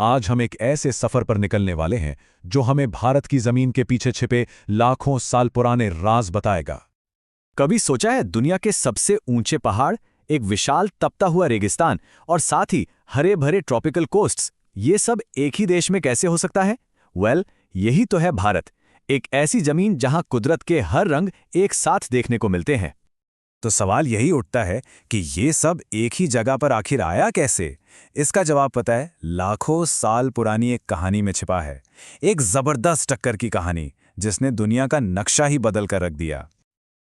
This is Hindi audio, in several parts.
आज हम एक ऐसे सफर पर निकलने वाले हैं जो हमें भारत की जमीन के पीछे छिपे लाखों साल पुराने राज बताएगा। कभी सोचा है दुनिया के सबसे ऊंचे पहाड़, एक विशाल तपता हुआ रेगिस्तान और साथ ही हरे भरे ट्रॉपिकल कोस्ट्स, ये सब एक ही देश में कैसे हो सकता है? यही तो है भारत, एक ऐसी जमीन जहां कुदरत के हर रंग एक साथ देखने को मिलते हैं। तो सवाल यही उठता है कि ये सब एक ही जगह पर आखिर आया कैसे? इसका जवाब पता है, लाखों साल पुरानी एक कहानी में छिपा है। एक जबरदस्त टक्कर की कहानी जिसने दुनिया का नक्शा ही बदल कर रख दिया।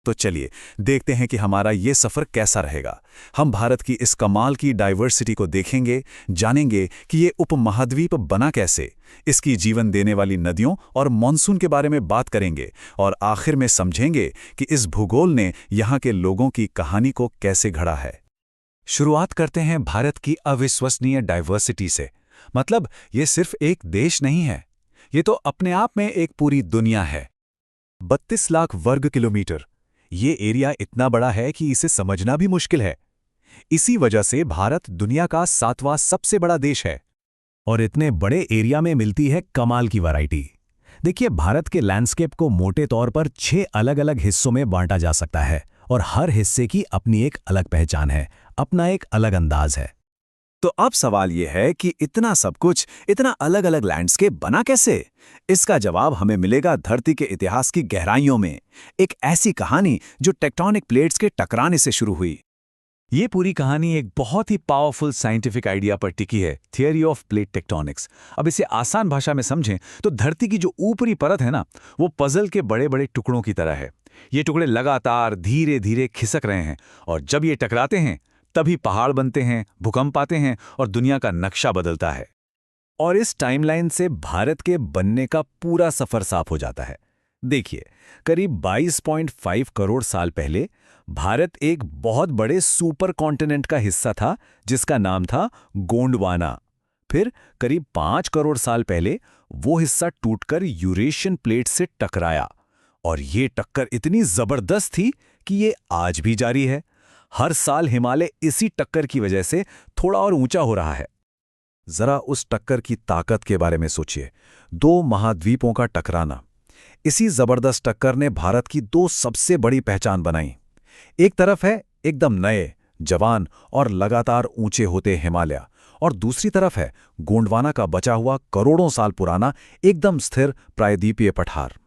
तो चलिए देखते हैं कि हमारा ये सफ़र कैसा रहेगा। हम भारत की इस कमाल की डाइवर्सिटी को देखेंगे, जानेंगे कि ये उपमहाद्वीप बना कैसे, इसकी जीवन देने वाली नदियों और मॉनसून के बारे में बात करेंगे और आखिर में समझेंगे कि इस भूगोल ने यहाँ के लोगों की कहानी को कैसे घड़ा है। शुरुआत करते हैं भारत की अविश्वसनीय डाइवर्सिटी से। मतलब ये सिर्फ एक देश नहीं है, ये तो अपने आप में एक पूरी दुनिया है। 32 लाख वर्ग किलोमीटर, ये एरिया इतना बड़ा है कि इसे समझना भी मुश्किल है। इसी वजह से भारत दुनिया का 7वां सबसे बड़ा देश है। और इतने बड़े एरिया में मिलती है कमाल की वैरायटी। देखिए, भारत के लैंडस्केप को मोटे तौर पर 6 अलग-अलग हिस्सों में बांटा जा सकता है और हर हिस्से की अपनी एक अलग पहचान है, अपना एक अलग अंदाज है। तो अब सवाल यह है कि इतना सब कुछ, इतना अलग अलग लैंडस्केप बना कैसे? इसका जवाब हमें मिलेगा धरती के इतिहास की गहराइयों में, एक ऐसी कहानी जो टेक्टोनिक प्लेट्स के टकराने से शुरू हुई। ये पूरी कहानी एक बहुत ही पावरफुल साइंटिफिक आइडिया पर टिकी है, थियरी ऑफ प्लेट टेक्टोनिक्स। अब इसे आसान भाषा में समझें तो धरती की जो ऊपरी परत है ना, वो पजल के बड़े बड़े टुकड़ों की तरह है। ये टुकड़े लगातार धीरे धीरे खिसक रहे हैं और जब ये टकराते हैं तभी पहाड़ बनते हैं, भूकंप आते हैं और दुनिया का नक्शा बदलता है। और इस टाइमलाइन से भारत के बनने का पूरा सफर साफ हो जाता है। देखिए, करीब 22.5 करोड़ साल पहले भारत एक बहुत बड़े सुपर कॉन्टिनेंट का हिस्सा था जिसका नाम था गोंडवाना। फिर करीब 5 करोड़ साल पहले वो हिस्सा टूटकर यूरेशियन प्लेट से टकराया और ये टक्कर इतनी जबरदस्त थी कि ये आज भी जारी है। हर साल हिमालय इसी टक्कर की वजह से थोड़ा और ऊंचा हो रहा है। जरा उस टक्कर की ताकत के बारे में सोचिए। 2 महाद्वीपों का टकराना। इसी जबरदस्त टक्कर ने भारत की 2 सबसे बड़ी पहचान बनाई। एक तरफ है एकदम नए, जवान और लगातार ऊंचे होते हिमालय, और दूसरी तरफ है गोंडवाना का बचा हुआ करोड़ों साल पुराना एकदम स्थिर प्रायद्वीपीय पठार।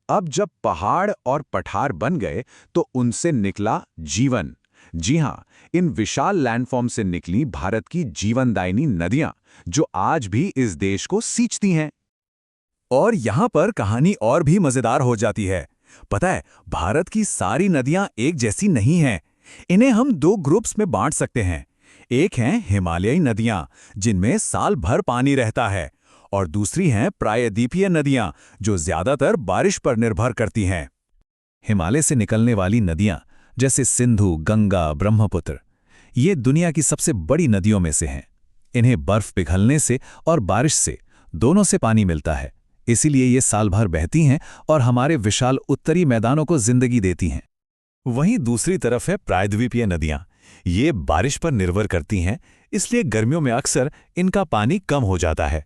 अब जब पहाड़ और पठार बन गए तो उनसे निकला जीवन। जी हां, इन विशाल लैंडफॉर्म से निकली भारत की जीवनदायिनी नदियां, जो आज भी इस देश को सींचती हैं। और यहां पर कहानी और भी मजेदार हो जाती है। पता है, भारत की सारी नदियां एक जैसी नहीं हैं। इन्हें हम 2 ग्रुप्स में बांट सकते हैं। एक हैं हिमालयी नदियां, जिनमें साल भर पानी रहता है, और दूसरी हैं प्रायद्वीपीय नदियां, जो ज्यादातर बारिश पर निर्भर करती हैं। हिमालय से निकलने वाली नदियां जैसे सिंधु, गंगा, ब्रह्मपुत्र, ये दुनिया की सबसे बड़ी नदियों में से हैं। इन्हें बर्फ पिघलने से और बारिश से, दोनों से पानी मिलता है, इसीलिए ये साल भर बहती हैं और हमारे विशाल उत्तरी मैदानों को जिंदगी देती हैं। वहीं दूसरी तरफ है प्रायद्वीपीय नदियां। ये बारिश पर निर्भर करती हैं, इसलिए गर्मियों में अक्सर इनका पानी कम हो जाता है।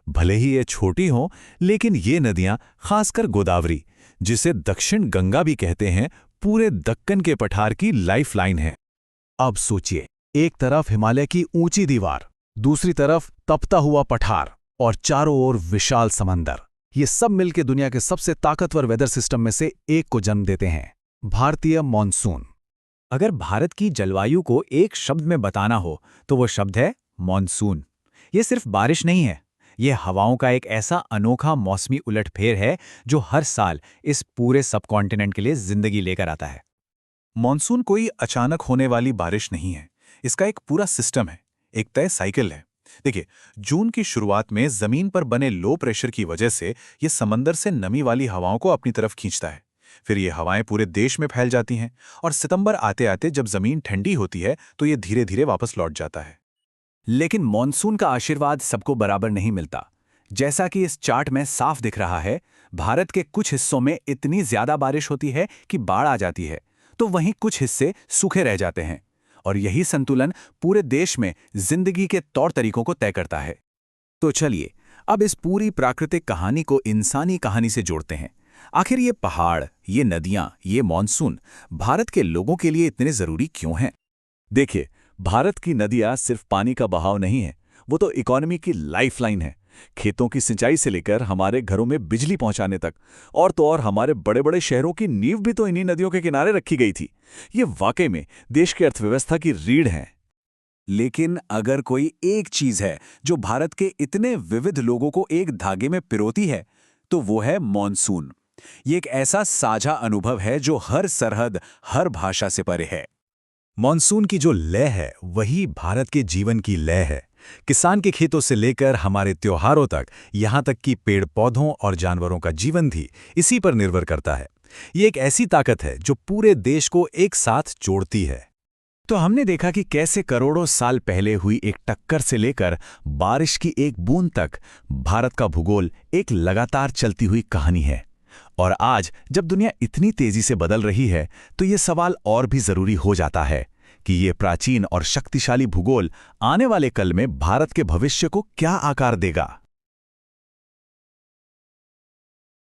भले ही ये छोटी हों, लेकिन ये नदियां, खासकर गोदावरी, जिसे दक्षिण गंगा भी कहते हैं, पूरे दक्कन के पठार की लाइफलाइन है। अब सोचिए, एक तरफ हिमालय की ऊंची दीवार, दूसरी तरफ तपता हुआ पठार और चारों ओर विशाल समंदर। ये सब मिलकर दुनिया के सबसे ताकतवर वेदर सिस्टम में से एक को जन्म देते हैं, भारतीय मॉनसून। अगर भारत की जलवायु को एक शब्द में बताना हो तो वो शब्द है मॉनसून। ये सिर्फ बारिश नहीं है, ये हवाओं का एक ऐसा अनोखा मौसमी उलटफेर है जो हर साल इस पूरे सबकॉन्टिनेंट के लिए जिंदगी लेकर आता है। मॉनसून कोई अचानक होने वाली बारिश नहीं है, इसका एक पूरा सिस्टम है, एक तय साइकिल है। देखिए, जून की शुरुआत में जमीन पर बने लो प्रेशर की वजह से ये समंदर से नमी वाली हवाओं को अपनी तरफ खींचता है। फिर ये हवाएं पूरे देश में फैल जाती हैं और सितंबर आते आते जब जमीन ठंडी होती है तो ये धीरे धीरे वापस लौट जाता है। लेकिन मॉनसून का आशीर्वाद सबको बराबर नहीं मिलता। जैसा कि इस चार्ट में साफ दिख रहा है, भारत के कुछ हिस्सों में इतनी ज्यादा बारिश होती है कि बाढ़ आ जाती है, तो वहीं कुछ हिस्से सूखे रह जाते हैं। और यही संतुलन पूरे देश में जिंदगी के तौर तरीकों को तय करता है। तो चलिए अब इस पूरी प्राकृतिक कहानी को इंसानी कहानी से जोड़ते हैं। आखिर ये पहाड़, ये नदियां, ये मॉनसून भारत के लोगों के लिए इतने जरूरी क्यों हैं? देखिए, भारत की नदियां सिर्फ पानी का बहाव नहीं है, वो तो इकोनॉमी की लाइफलाइन है। खेतों की सिंचाई से लेकर हमारे घरों में बिजली पहुंचाने तक, और तो और हमारे बड़े बड़े शहरों की नींव भी तो इन्हीं नदियों के किनारे रखी गई थी। ये वाकई में देश की अर्थव्यवस्था की रीढ़ है। लेकिन अगर कोई एक चीज है जो भारत के इतने विविध लोगों को एक धागे में पिरोती है, तो वो है मॉनसून। ये एक ऐसा साझा अनुभव है जो हर सरहद, हर भाषा से परे है। मॉनसून की जो लय है वही भारत के जीवन की लय है। किसान के खेतों से लेकर हमारे त्योहारों तक, यहाँ तक कि पेड़ पौधों और जानवरों का जीवन भी इसी पर निर्भर करता है। ये एक ऐसी ताकत है जो पूरे देश को एक साथ जोड़ती है। तो हमने देखा कि कैसे करोड़ों साल पहले हुई एक टक्कर से लेकर बारिश की एक बूंद तक भारत का भूगोल एक लगातार चलती हुई कहानी है। और आज जब दुनिया इतनी तेजी से बदल रही है, तो ये सवाल और भी जरूरी हो जाता है कि ये प्राचीन और शक्तिशाली भूगोल आने वाले कल में भारत के भविष्य को क्या आकार देगा।